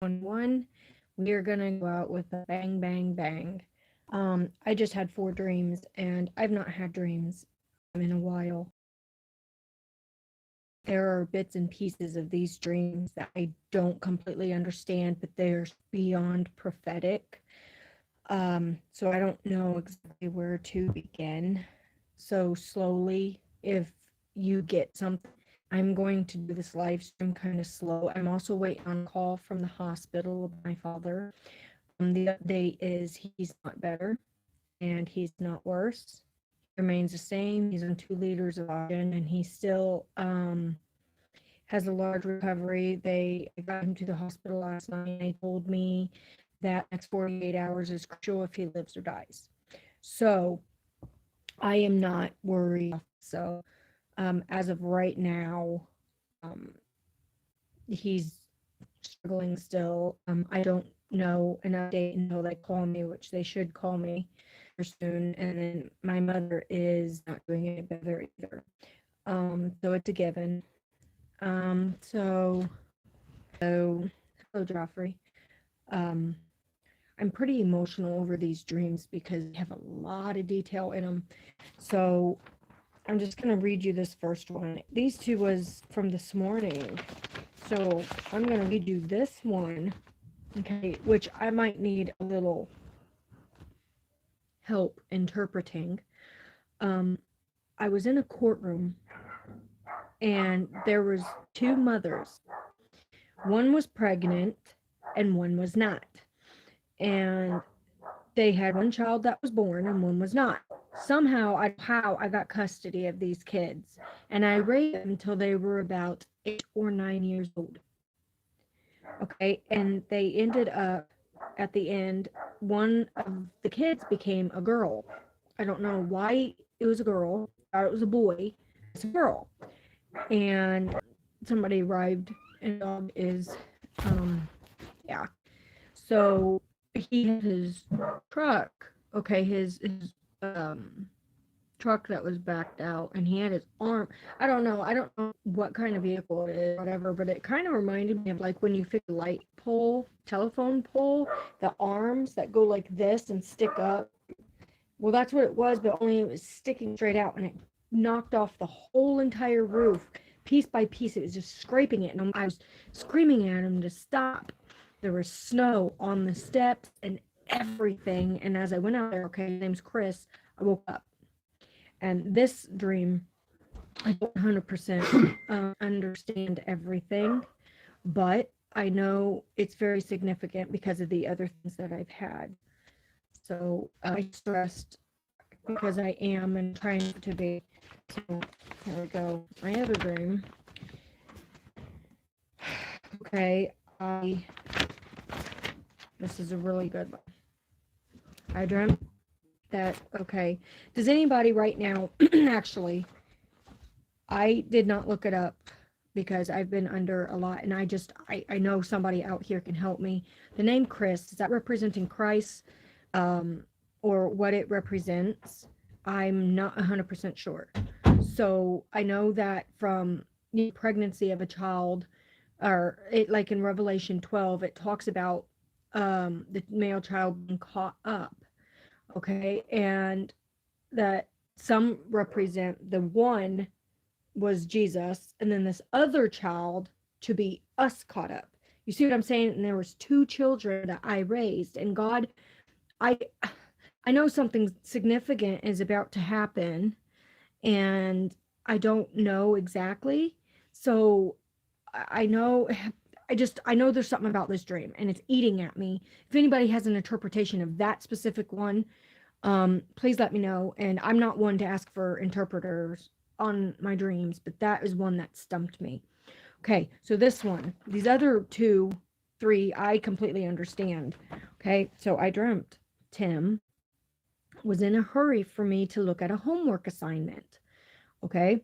2021. We are going to go out with a bang, bang, bang. I just had 4 dreams, and I've not had dreams in a while. There are bits and pieces of these dreams that I don't completely understand, but they're beyond prophetic. So I don't know exactly where to begin. So slowly, if you get something, I'm going to do this live stream kind of slow. I'm also waiting on a call from the hospital of my father. The update is he's not better and he's not worse. He remains the same. He's on 2 liters of oxygen and he still has a large recovery. They got him to the hospital last night and they told me that next 48 hours is crucial if he lives or dies. So I am not worried. So as of right now, um, he's struggling still. I don't know an update until they call me, which they should call me soon. And then my mother is not doing it better either. So it's a given. So hello, Joffrey. Um, I'm pretty emotional over these dreams because they have a lot of detail in them. So I'm just going to read you this first one. These two was from this morning. So I'm going to read you this one, okay, which I might need a little help interpreting. I was in a courtroom and there was 2 mothers. One was pregnant and one was not. And they had one child that was born and one was not. Somehow, I got custody of these kids, and I raised them until they were about 8 or 9 years old. Okay, and they ended up at the end, one of the kids became a girl. I don't know why it was a girl. I thought it was a boy. It's a girl. And somebody arrived, and the dog is, yeah. So he had his truck, okay, his truck that was backed out, and he had his arm. I don't know what kind of vehicle it is, whatever, but it kind of reminded me of like when you fix a light pole, telephone pole, the arms that go like this and stick up. Well, that's what it was, but only it was sticking straight out, and it knocked off the whole entire roof piece by piece. It was just scraping it, and I was screaming at him to stop. There was snow on the steps and everything. And as I went out there, okay, his name's Chris, I woke up. And this dream, I don't 100% understand everything, but I know it's very significant because of the other things that I've had. So I stressed because I am and trying to be. So here we go. My other dream. Okay, this is a really good one. I dreamt that, okay, does anybody right now, actually, I did not look it up because I've been under a lot, and I know somebody out here can help me. The name Chris, is that representing Christ, or what it represents? I'm not 100% sure. So I know that from the pregnancy of a child, or it, like in Revelation 12, it talks about the male child being caught up, okay, and that some represent the one was Jesus, and then this other child to be us caught up. You see what I'm saying? And there was 2 children that I raised, and God, I I know something significant is about to happen, and I don't know exactly. So I know I know there's something about this dream and it's eating at me. If anybody has an interpretation of that specific one, please let me know. And I'm not one to ask for interpreters on my dreams, but that is one that stumped me. Okay, so this one, these other 2, 3, I completely understand. Okay, so I dreamt Tim was in a hurry for me to look at a homework assignment. Okay,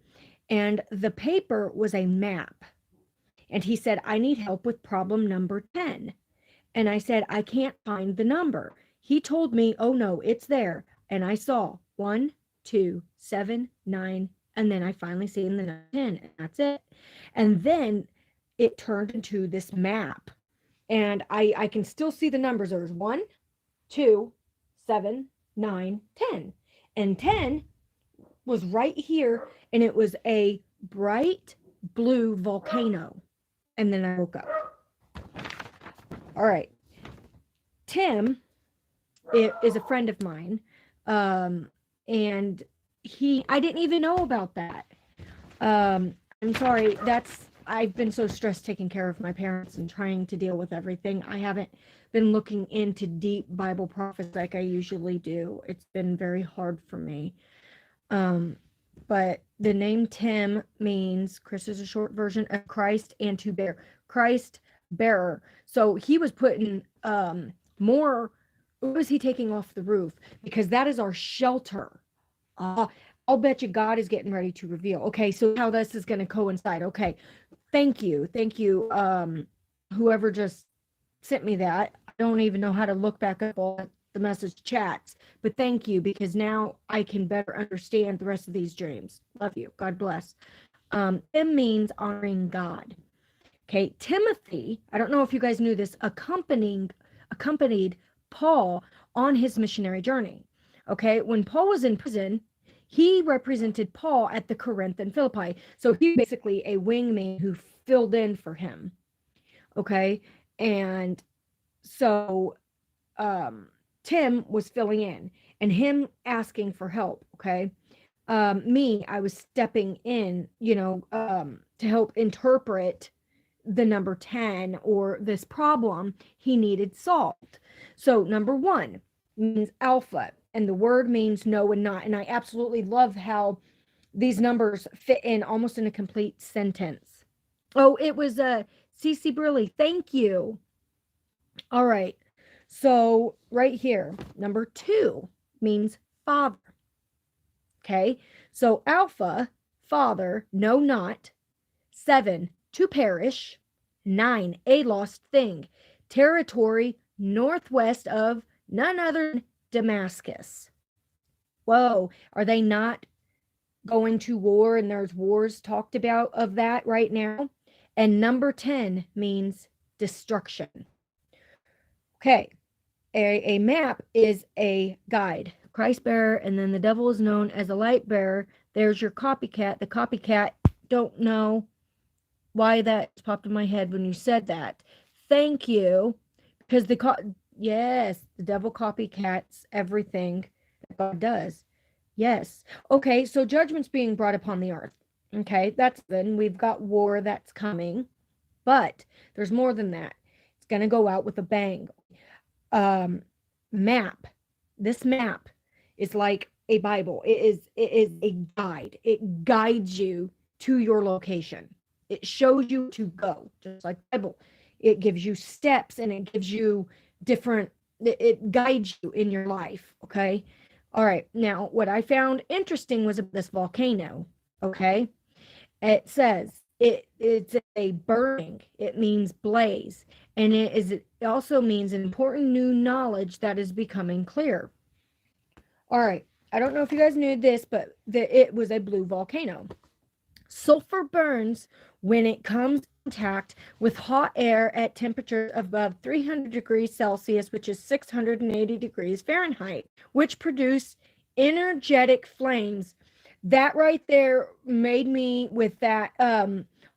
and the paper was a map. And he said, I need help with problem number 10. And I said, I can't find the number. He told me, oh no, it's there. And I saw 1, 2, 7, 9. And then I finally seen the number 10, and that's it. And then it turned into this map. And I can still see the numbers. There's 1, 2, 7, 9, 10. And 10 was right here, and it was a bright blue volcano. And then I woke up. All right. Tim is a friend of mine. And I didn't even know about that. I'm sorry. I've been so stressed taking care of my parents and trying to deal with everything. I haven't been looking into deep Bible prophecy like I usually do. It's been very hard for me. But the name Tim means, Chris is a short version of Christ and to bear. Christ bearer. So he was putting more. What was he taking off the roof? Because that is our shelter. I'll bet you God is getting ready to reveal. Okay, so how this is going to coincide. Okay, thank you. Whoever just sent me that. I don't even know how to look back up all the message chats, but thank you, because now I can better understand the rest of these dreams. Love you. God bless. Tim means honoring God. Okay, Timothy, I don't know if you guys knew this, accompanied Paul on his missionary journey. Okay, when Paul was in prison, he represented Paul at the Corinth and Philippi. So he basically a wingman who filled in for him. Okay, and so Tim was filling in and him asking for help. Okay, I was stepping in, to help interpret the number 10 or this problem he needed solved. So number 1 means alpha, and the word means no and not. And I absolutely love how these numbers fit in almost in a complete sentence. Oh, it was CC Briley. Thank you. All right. So right here, number 2 means father. Okay. So alpha, father, no, not. 7, to perish. 9, a lost thing. Territory northwest of none other than Damascus. Whoa, are they not going to war? And there's wars talked about of that right now. And number 10 means destruction. Okay, a map is a guide. Christ bearer, and then the devil is known as a light bearer. There's your copycat. The copycat, don't know why that popped in my head when you said that. Thank you. Because yes, the devil copycats everything that God does. Yes. Okay, so judgment's being brought upon the earth. Okay, then we've got war that's coming, but there's more than that. It's going to go out with a bang. Map. This map is like a Bible. It is a guide. It guides you to your location. It shows you to go, just like the Bible. It gives you steps, and it gives you it guides you in your life. Okay. All right. Now, what I found interesting was this volcano. Okay. It says it's a burning. It means blaze. And it also means an important new knowledge that is becoming clear. All right. I don't know if you guys knew this, but it was a blue volcano. Sulfur burns when it comes in contact with hot air at temperatures above 300 degrees Celsius, which is 680 degrees Fahrenheit, which produce energetic flames. That right there made me with that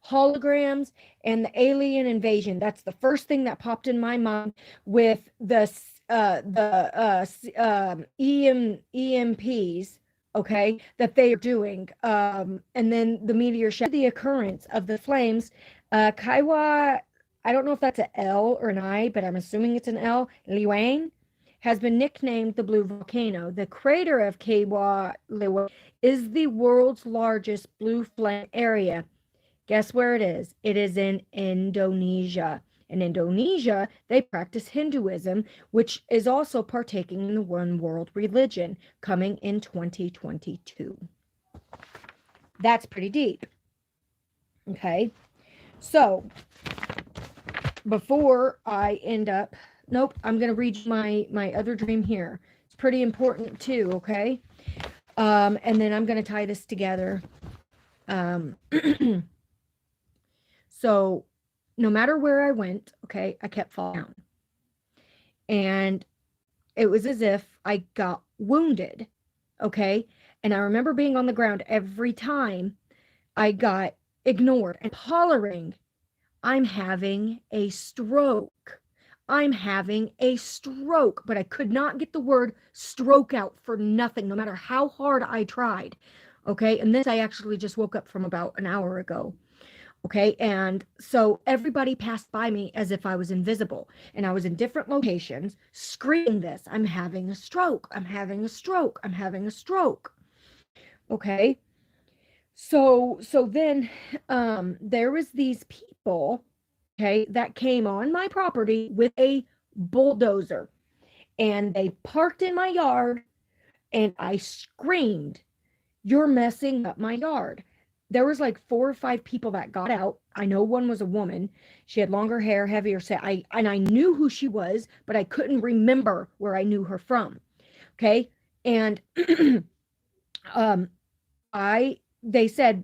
holograms and the alien invasion. That's the first thing that popped in my mind with the EMPs. Okay, that they are doing. And then the meteor shower, the occurrence of the flames. Kaiwa, I don't know if that's an L or an I, but I'm assuming it's an L. Liwang has been nicknamed the Blue Volcano. The crater of Kaiwa Liwang is the world's largest blue flame area. Guess where it is? It is in Indonesia. In Indonesia, they practice Hinduism, which is also partaking in the one world religion coming in 2022. That's pretty deep. Okay. So before I end up, I'm going to read my other dream here. It's pretty important too. Okay. And then I'm going to tie this together. So no matter where I went, okay, I kept falling down. And it was as if I got wounded, okay? And I remember being on the ground every time I got ignored and hollering, I'm having a stroke. I'm having a stroke. But I could not get the word stroke out for nothing, no matter how hard I tried. Okay. And this I actually just woke up from about an hour ago. Okay. And so everybody passed by me as if I was invisible. And I was in different locations screaming this, I'm having a stroke. I'm having a stroke. I'm having a stroke. Okay. So then there was these people, okay, that came on my property with a bulldozer, and they parked in my yard, and I screamed, you're messing up my yard. There was like 4 or 5 people that got out. I know one was a woman. She had longer hair, heavier set. I knew who she was, but I couldn't remember where I knew her from. Okay. And um they said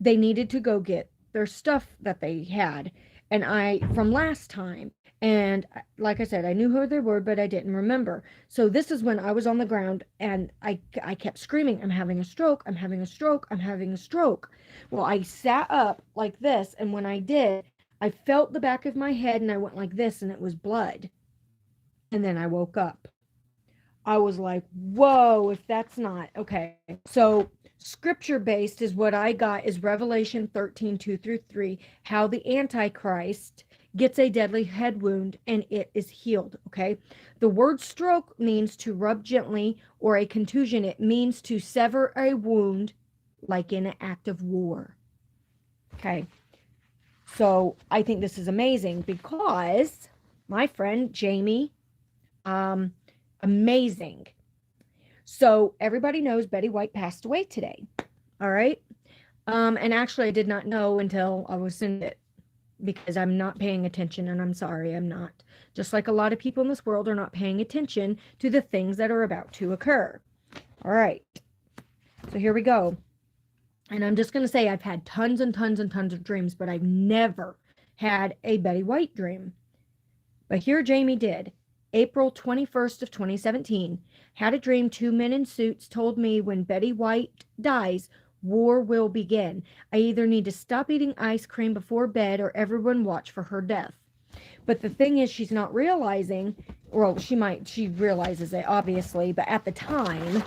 they needed to go get their stuff that they had, and I from last time, and like I said, I knew who they were, but I didn't remember. So this is when I was on the ground, and I kept screaming, I'm having a stroke, I'm having a stroke, I'm having a stroke. Well, I sat up like this, and when I did, I felt the back of my head, and I went like this, and it was blood. And then I woke up. I was like, whoa, if that's not okay. So scripture based is what I got is Revelation 13:2-3, how the Antichrist gets a deadly head wound and it is healed. Okay. The word stroke means to rub gently, or a contusion. It means to sever a wound like in an act of war. Okay. So I think this is amazing because my friend Jamie, amazing. So everybody knows Betty White passed away today. All right. And actually I did not know until I was in it, because I'm not paying attention, and I'm sorry, I'm not. Just like a lot of people in this world are not paying attention to the things that are about to occur. All right. So here we go. And I'm just going to say I've had tons and tons and tons of dreams, but I've never had a Betty White dream. But here Jamie did. April 21st of 2017. Had a dream 2 men in suits told me when Betty White dies, war will begin. I either need to stop eating ice cream before bed or everyone watch for her death. But the thing is, she's not realizing, well, she realizes it obviously, but at the time,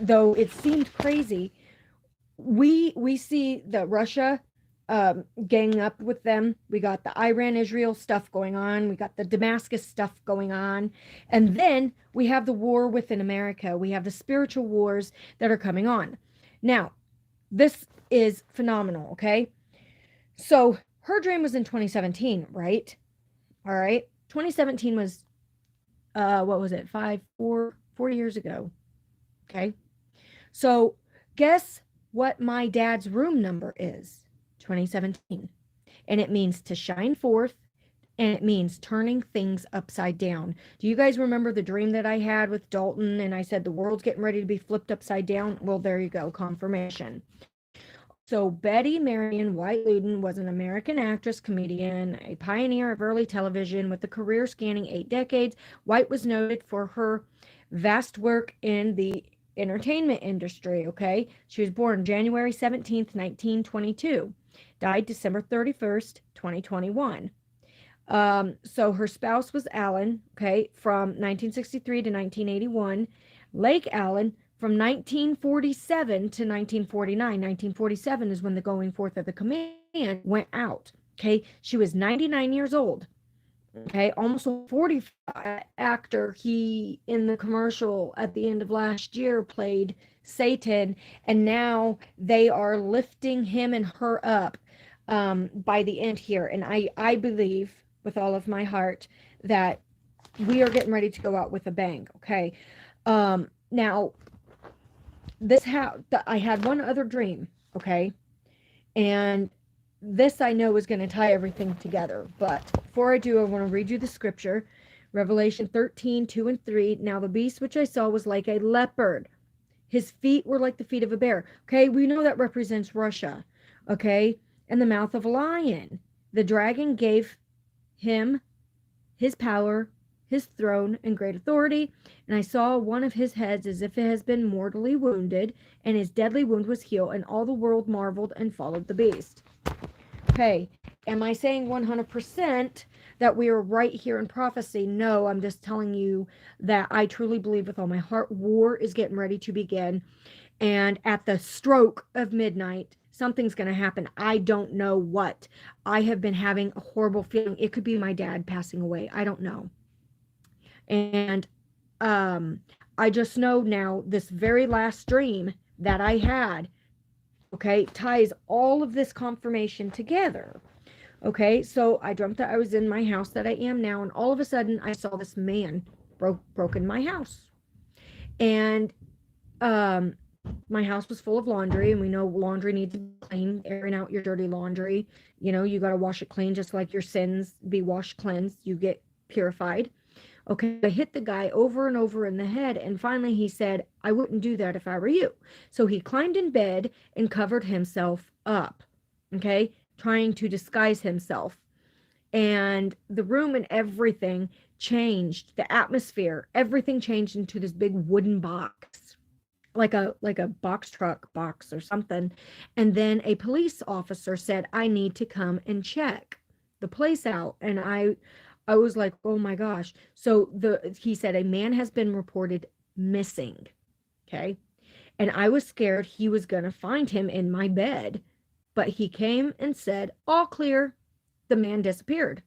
though it seemed crazy, we see that Russia ganging up with them. We got the Iran-Israel stuff going on. We got the Damascus stuff going on. And then we have the war within America. We have the spiritual wars that are coming on. Now, this is phenomenal, okay? So her dream was in 2017, right? All right. 2017 was, what was it? 4 years ago. Okay. So guess what my dad's room number is? 2017. And it means to shine forth, and it means turning things upside down. Do you guys remember the dream that I had with Dalton, and I said the world's getting ready to be flipped upside down? Well, there you go, confirmation. So Betty Marion White Luden was an American actress, comedian, a pioneer of early television with a career spanning 8 decades. White was noted for her vast work in the entertainment industry, okay? She was born January 17th, 1922. Died December 31st, 2021. So her spouse was Allen, okay, from 1963 to 1981. Lake Allen from 1947 to 1949. 1947 is when the going forth of the command went out, okay? She was 99 years old, okay? Almost a 40 actor. He, in the commercial at the end of last year, played Satan, and now they are lifting him and her up by the end here. And I believe with all of my heart that we are getting ready to go out with a bang, okay? Now, I had one other dream, okay? And this I know is going to tie everything together. But before I do, I want to read you the scripture. Revelation 13:2-3. Now the beast which I saw was like a leopard. His feet were like the feet of a bear. Okay, we know that represents Russia. Okay, and the mouth of a lion. The dragon gave him his power, his throne, and great authority. And I saw one of his heads as if it has been mortally wounded, and his deadly wound was healed, and all the world marveled and followed the beast. Okay, am I saying 100% that we are right here in prophecy? No, I'm just telling you that I truly believe with all my heart war is getting ready to begin. And at the stroke of midnight, something's going to happen. I don't know what. I have been having a horrible feeling. It could be my dad passing away. I don't know. And I just know now this very last dream that I had, okay, ties all of this confirmation together. Okay, so I dreamt that I was in my house that I am now, and all of a sudden I saw this man broke in my house. And my house was full of laundry, and we know laundry needs to be clean, airing out your dirty laundry. You know, you got to wash it clean, just like your sins be washed, cleansed, you get purified. Okay, I hit the guy over and over in the head, and finally he said, I wouldn't do that if I were you. So he climbed in bed and covered himself up, okay, trying to disguise himself. And the room and everything changed, the atmosphere, everything changed into this big wooden box, like a box truck box or something. And then a police officer said, I need to come and check the place out. And I was like, oh my gosh. So he said a man has been reported missing. Okay. And I was scared he was going to find him in my bed, but he came and said, all clear. The man disappeared.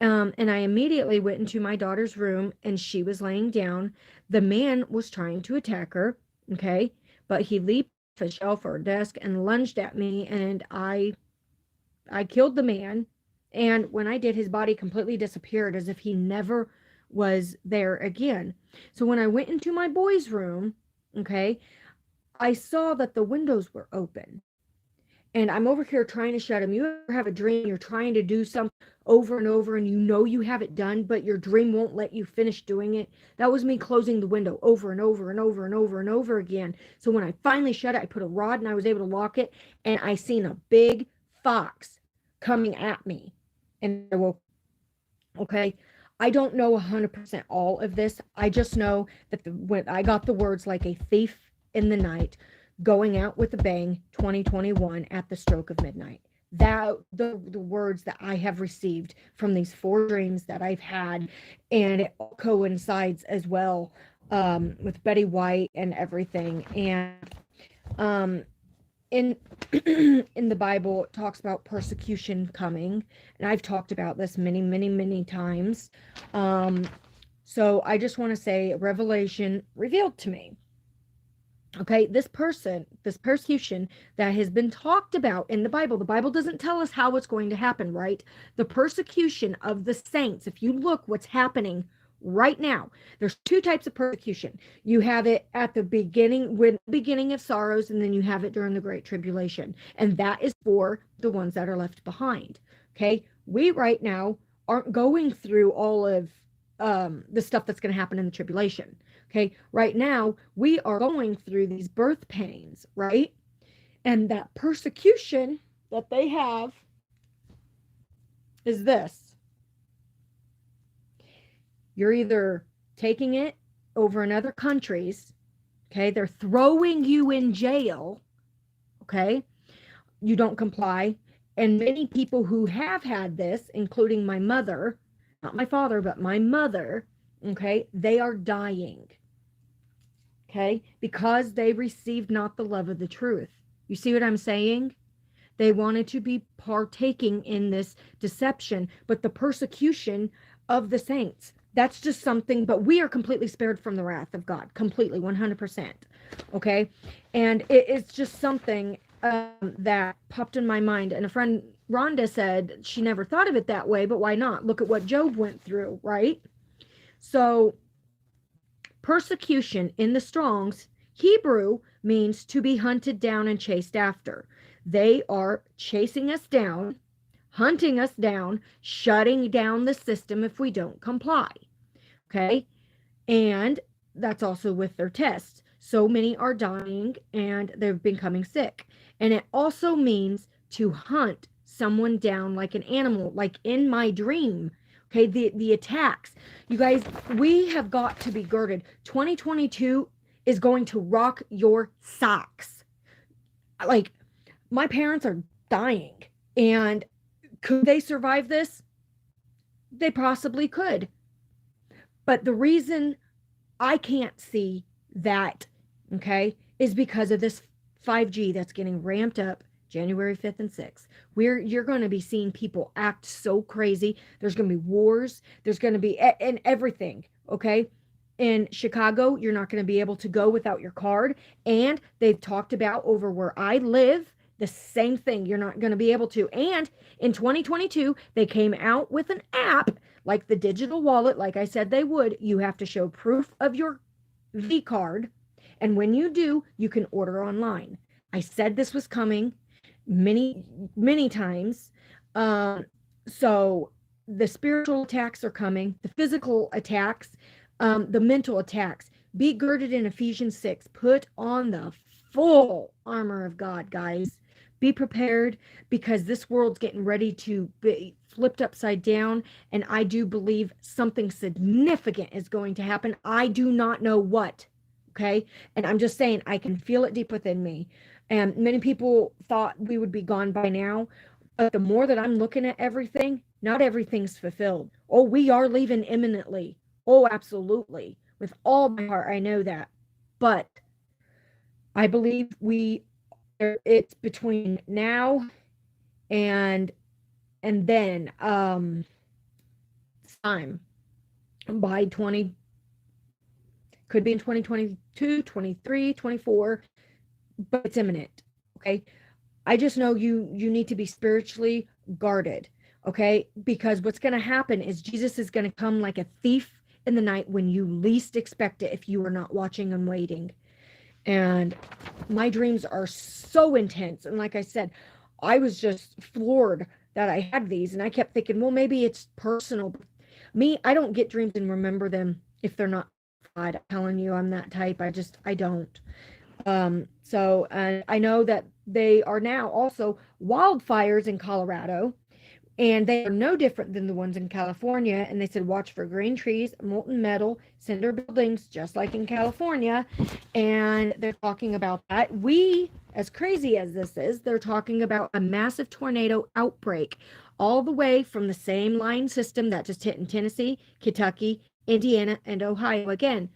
And I immediately went into my daughter's room, and she was laying down. The man was trying to attack her. Okay. But he leaped off a shelf or a desk and lunged at me, and I killed the man. And when I did, his body completely disappeared as if he never was there again. So when I went into my boy's room, okay, I saw that the windows were open. And I'm over here trying to shut him. You ever have a dream, you're trying to do something over and over, and you know you have it done, but your dream won't let you finish doing it? That was me closing the window over and over and over and over and over again. So when I finally shut it, I put a rod and I was able to lock it, and I seen a big fox coming at me. And I woke. Okay, I don't know 100% all of this. I just know that when I got the words like a thief in the night, going out with a bang, 2021 at the stroke of midnight. That the words that I have received from these 4 dreams that I've had, and it all coincides as well with Betty White and everything. And in in the Bible, it talks about persecution coming, and I've talked about this many times. So I just want to say, revelation revealed to me. Okay, this persecution that has been talked about in the Bible doesn't tell us how it's going to happen, right? The persecution of the saints, if you look what's happening right now, there's 2 types of persecution. You have it at the beginning of sorrows, and then you have it during the Great Tribulation. And that is for the ones that are left behind. Okay, we right now aren't going through all of the stuff that's going to happen in the tribulation. Okay, right now we are going through these birth pains, right? And that persecution that they have is this. You're either taking it over in other countries, okay? They're throwing you in jail, okay? You don't comply. And many people who have had this, including my mother, not my father, but my mother, okay, they are dying, okay, because they received not the love of the truth. You see what I'm saying? They wanted to be partaking in this deception, but the persecution of the saints, that's just something, but we are completely spared from the wrath of God, completely, 100%, okay? And it's just something that popped in my mind. And a friend, Rhonda, said she never thought of it that way, but why not? Look at what Job went through, right? So persecution in the Strong's Hebrew means to be hunted down and chased after. They are chasing us down, hunting us down, shutting down the system if we don't comply. Okay? And that's also with their tests. So many are dying and they're becoming sick. And it also means to hunt someone down like an animal, like in my dream. Okay, the attacks. You guys, we have got to be girded. 2022 is going to rock your socks. Like, my parents are dying, and could they survive this? They possibly could. But the reason I can't see that, okay, is because of this 5G that's getting ramped up January 5th and 6th. You're going to be seeing people act so crazy. There's going to be wars. There's going to be and everything, okay? In Chicago, you're not going to be able to go without your card. And they've talked about over where I live, the same thing. You're not going to be able to. And in 2022, they came out with an app like the digital wallet, like I said they would. You have to show proof of your V card. And when you do, you can order online. I said this was coming many times. So the spiritual attacks are coming, the physical attacks, the mental attacks. Be girded in Ephesians 6. Put on the full armor of God, guys. Be prepared, because this world's getting ready to be flipped upside down. And I do believe something significant is going to happen. I do not know what. Okay. And I'm just saying, I can feel it deep within me. And many people thought we would be gone by now. But the more that I'm looking at everything, not everything's fulfilled. Oh, we are leaving imminently. Oh, absolutely. With all my heart, I know that. But I believe it's between now and then time by 20, could be in 2022, 23, 24, but it's imminent. Okay. I just know you need to be spiritually guarded. Okay. Because what's going to happen is Jesus is going to come like a thief in the night when you least expect it, if you are not watching and waiting. And my dreams are so intense. And like I said, I was just floored that I had these. And I kept thinking, well, maybe it's personal. Me, I don't get dreams and remember them if they're not. I'm telling you, I'm that type. I don't. So I know that they are now also wildfires in Colorado. And they are no different than the ones in California. And they said, watch for green trees, molten metal, cinder buildings, just like in California. And they're talking about that. As crazy as this is, they're talking about a massive tornado outbreak all the way from the same line system that just hit in Tennessee, Kentucky, Indiana, and Ohio again.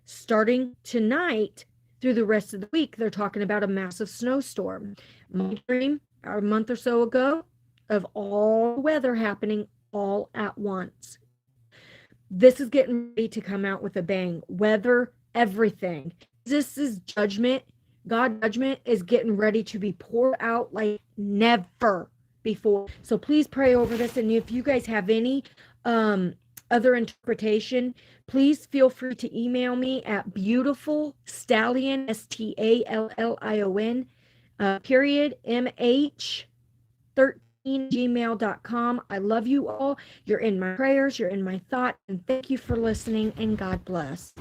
Starting tonight through the rest of the week, they're talking about a massive snowstorm. My dream, a month or so ago, of all weather happening all at once. This is getting ready to come out with a bang. Weather, everything. This is judgment. God's judgment is getting ready to be poured out like never before. So please pray over this. And if you guys have any other interpretation, please feel free to email me at beautifulstallion, STALLION, period, MH13 gmail.com. I love you all. You're in my prayers. You're in my thoughts. And thank you for listening, and God bless.